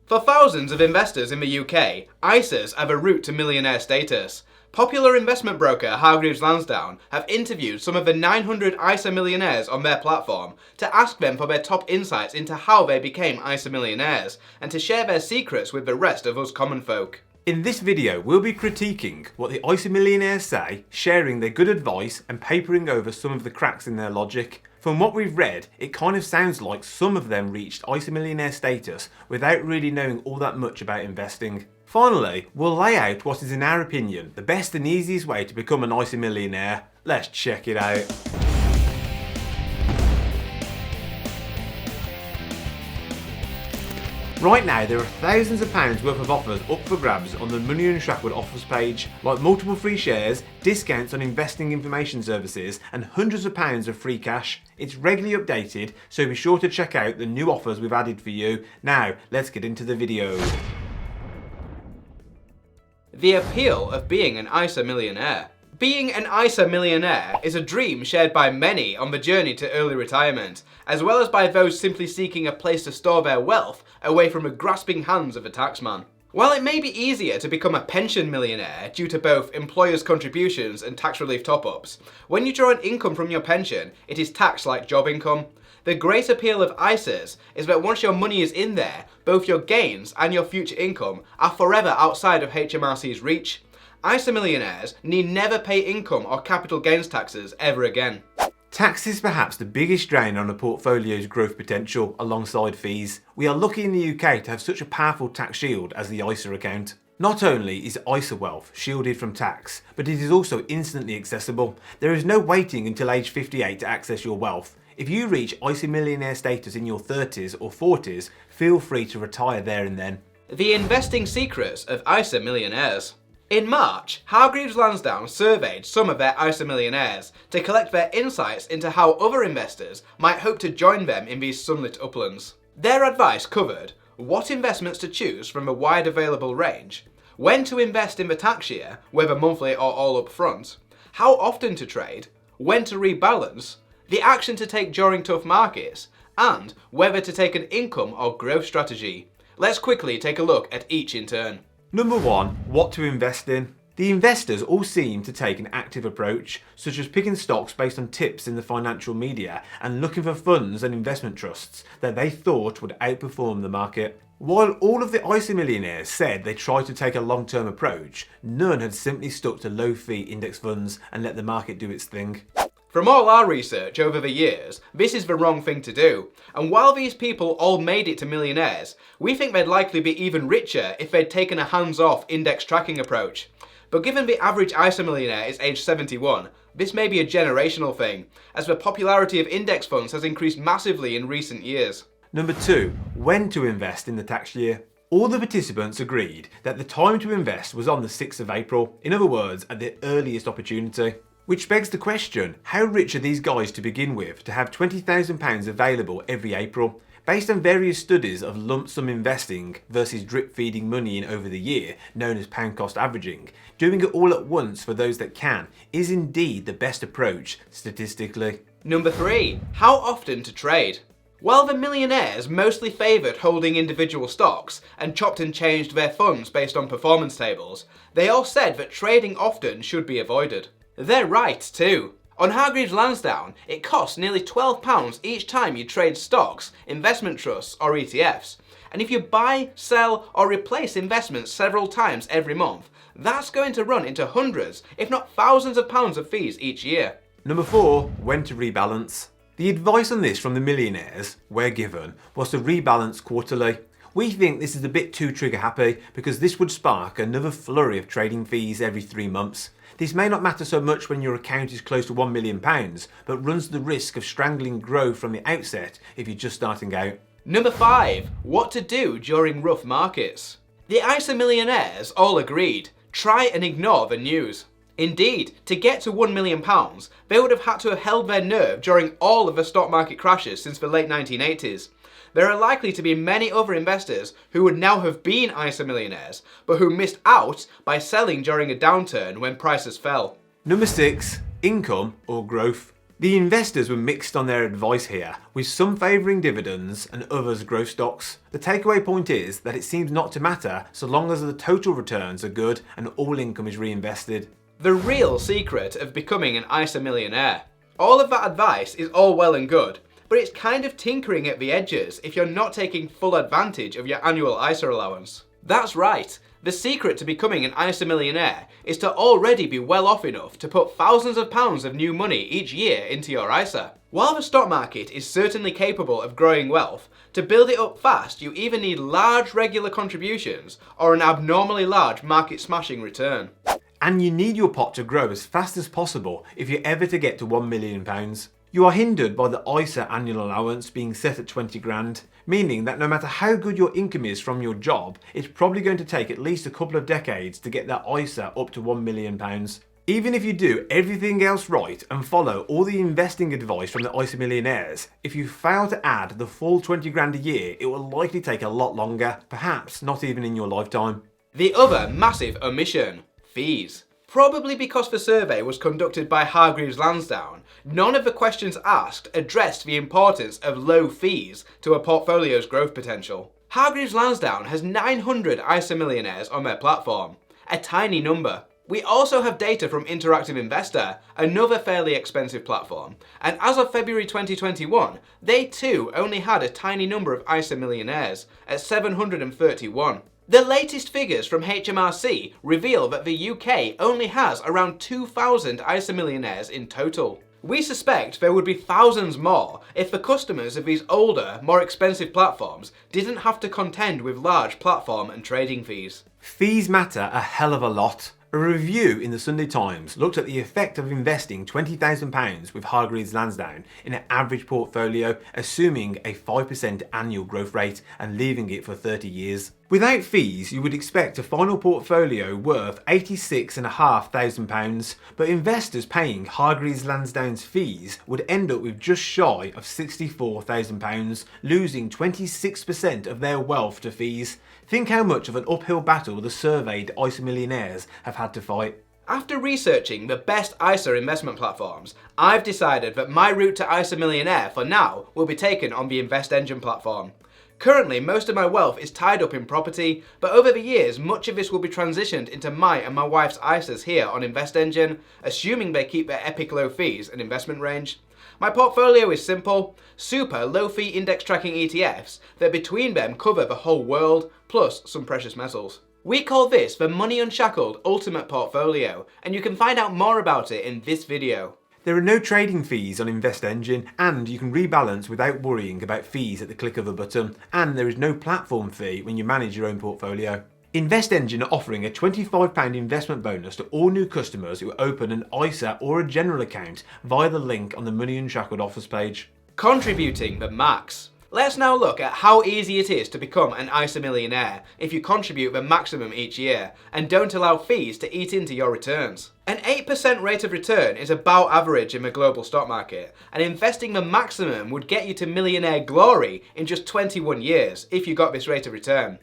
For thousands of investors in the UK, ISAs have a route to millionaire status. Popular investment broker Hargreaves Lansdown have interviewed some of the 900 ISA millionaires on their platform to ask them for their top insights into how they became ISA millionaires and to share their secrets with the rest of us common folk. In this video, we'll be critiquing what the ISA millionaires say, sharing their good advice and papering over some of the cracks in their logic. From what we've read, it kind of sounds like some of them reached ISA millionaire status without really knowing all that much about investing. Finally, we'll lay out what is, in our opinion, the best and easiest way to become an ISA millionaire. Let's check it out. Right now, there are thousands of pounds worth of offers up for grabs on the Money Unshackled offers page, like multiple free shares, discounts on investing information services, and hundreds of pounds of free cash. It's regularly updated, so be sure to check out the new offers we've added for you. Now, let's get into the video. The appeal of being an ISA millionaire. Being an ISA millionaire is a dream shared by many on the journey to early retirement, as well as by those simply seeking a place to store their wealth away from the grasping hands of a taxman. While it may be easier to become a pension millionaire due to both employers' contributions and tax relief top-ups, when you draw an income from your pension, it is taxed like job income. The great appeal of ISAs is that once your money is in there, both your gains and your future income are forever outside of HMRC's reach. ISA millionaires need never pay income or capital gains taxes ever again. Tax is perhaps the biggest drain on a portfolio's growth potential alongside fees. We are lucky in the UK to have such a powerful tax shield as the ISA account. Not only is ISA wealth shielded from tax, but it is also instantly accessible. There is no waiting until age 58 to access your wealth. If you reach ISA millionaire status in your 30s or 40s, feel free to retire there and then. The investing secrets of ISA millionaires. In March, Hargreaves Lansdown surveyed some of their ISA millionaires to collect their insights into how other investors might hope to join them in these sunlit uplands. Their advice covered what investments to choose from a wide available range, when to invest in the tax year, whether monthly or all up front, how often to trade, when to rebalance, the action to take during tough markets, and whether to take an income or growth strategy. Let's quickly take a look at each in turn. Number 1. What to invest in. The investors all seem to take an active approach, such as picking stocks based on tips in the financial media and looking for funds and investment trusts that they thought would outperform the market. While all of the ISA millionaires said they tried to take a long-term approach, none had simply stuck to low-fee index funds and let the market do its thing. From all our research over the years, this is the wrong thing to do. And while these people all made it to millionaires, we think they'd likely be even richer if they'd taken a hands-off index tracking approach. But given the average ISA millionaire is age 71, this may be a generational thing, as the popularity of index funds has increased massively in recent years. Number 2. When to invest in the tax year. All the participants agreed that the time to invest was on the 6th of April, in other words, at the earliest opportunity. Which begs the question, how rich are these guys to begin with to have £20,000 available every April? Based on various studies of lump sum investing versus drip feeding money in over the year, known as pound cost averaging, doing it all at once for those that can is indeed the best approach statistically. Number 3. How often to trade. While the millionaires mostly favoured holding individual stocks and chopped and changed their funds based on performance tables, they all said that trading often should be avoided. They're right too. On Hargreaves Lansdown, it costs nearly £12 each time you trade stocks, investment trusts or ETFs. And if you buy, sell or replace investments several times every month, that's going to run into hundreds, if not thousands of pounds of fees each year. Number 4. When to rebalance. The advice on this from the millionaires we're given was to rebalance quarterly. We think this is a bit too trigger happy because this would spark another flurry of trading fees every 3 months. This may not matter so much when your account is close to £1 million, but runs the risk of strangling growth from the outset if you're just starting out. Number 5. What to do during rough markets. The ISA millionaires all agreed, try and ignore the news. Indeed, to get to £1 million, they would have had to have held their nerve during all of the stock market crashes since the late 1980s. There are likely to be many other investors who would now have been ISA millionaires, but who missed out by selling during a downturn when prices fell. Number 6. Income or growth. The investors were mixed on their advice here, with some favouring dividends and others growth stocks. The takeaway point is that it seems not to matter so long as the total returns are good and all income is reinvested. The real secret of becoming an ISA millionaire. All of that advice is all well and good, but it's kind of tinkering at the edges if you're not taking full advantage of your annual ISA allowance. That's right. The secret to becoming an ISA millionaire is to already be well off enough to put thousands of pounds of new money each year into your ISA. While the stock market is certainly capable of growing wealth, to build it up fast you either need large regular contributions or an abnormally large market smashing return. And you need your pot to grow as fast as possible if you're ever to get to £1 million. You are hindered by the ISA annual allowance being set at 20 grand, meaning that no matter how good your income is from your job, it's probably going to take at least a couple of decades to get that ISA up to £1 million. Even if you do everything else right and follow all the investing advice from the ISA Millionaires, if you fail to add the full 20 grand a year, it will likely take a lot longer, perhaps not even in your lifetime. The other massive omission: fees. Probably because the survey was conducted by Hargreaves Lansdown, none of the questions asked addressed the importance of low fees to a portfolio's growth potential. Hargreaves Lansdown has 900 ISA millionaires on their platform, a tiny number. We also have data from Interactive Investor, another fairly expensive platform, and as of February 2021, they too only had a tiny number of ISA millionaires, at 731. The latest figures from HMRC reveal that the UK only has around 2,000 ISA millionaires in total. We suspect there would be thousands more if the customers of these older, more expensive platforms didn't have to contend with large platform and trading fees. Fees matter a hell of a lot. A review in the Sunday Times looked at the effect of investing £20,000 with Hargreaves Lansdown in an average portfolio, assuming a 5% annual growth rate and leaving it for 30 years. Without fees, you would expect a final portfolio worth £86,500, but investors paying Hargreaves Lansdown's fees would end up with just shy of £64,000, losing 26% of their wealth to fees. Think how much of an uphill battle the surveyed ISA millionaires have had to fight. After researching the best ISA investment platforms, I've decided that my route to ISA Millionaire for now will be taken on the InvestEngine platform. Currently, most of my wealth is tied up in property, but over the years, much of this will be transitioned into my and my wife's ISAs here on InvestEngine, assuming they keep their epic low fees and investment range. My portfolio is simple: super low-fee index tracking ETFs that between them cover the whole world, plus some precious metals. We call this the Money Unshackled Ultimate Portfolio, and you can find out more about it in this video. There are no trading fees on InvestEngine, and you can rebalance without worrying about fees at the click of a button, and there is no platform fee when you manage your own portfolio. InvestEngine are offering a £25 investment bonus to all new customers who open an ISA or a general account via the link on the Money Unshackled offers page. Contributing the max. Let's now look at how easy it is to become an ISA millionaire if you contribute the maximum each year and don't allow fees to eat into your returns. An 8% rate of return is about average in the global stock market, and investing the maximum would get you to millionaire glory in just 21 years if you got this rate of return.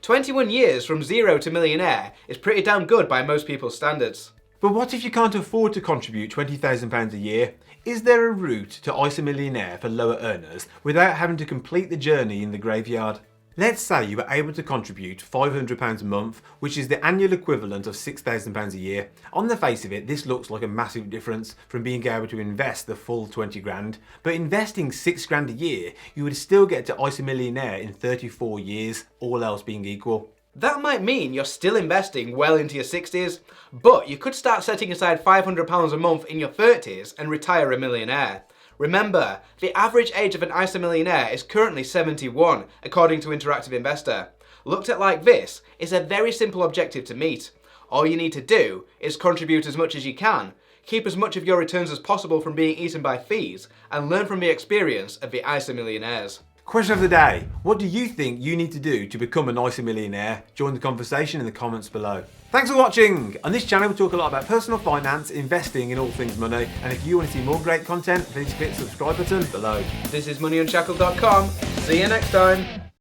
21 years from zero to millionaire is pretty damn good by most people's standards. But what if you can't afford to contribute £20,000 a year? Is there a route to ISA Millionaire for lower earners without having to complete the journey in the graveyard? Let's say you were able to contribute £500 a month, which is the annual equivalent of £6,000 a year. On the face of it, this looks like a massive difference from being able to invest the full 20 grand. But investing 6 grand a year, you would still get to ISA Millionaire in 34 years, all else being equal. That might mean you're still investing well into your 60s, but you could start setting aside £500 a month in your 30s and retire a millionaire. Remember, the average age of an ISA millionaire is currently 71, according to Interactive Investor. Looked at like this, it's a very simple objective to meet. All you need to do is contribute as much as you can, keep as much of your returns as possible from being eaten by fees, and learn from the experience of the ISA millionaires. Question of the day: what do you think you need to do to become an ISA millionaire? Join the conversation in the comments below. Thanks for watching! On this channel we talk a lot about personal finance, investing and all things money, and if you want to see more great content, please click the subscribe button below. This is MoneyUnshackled.com. See you next time.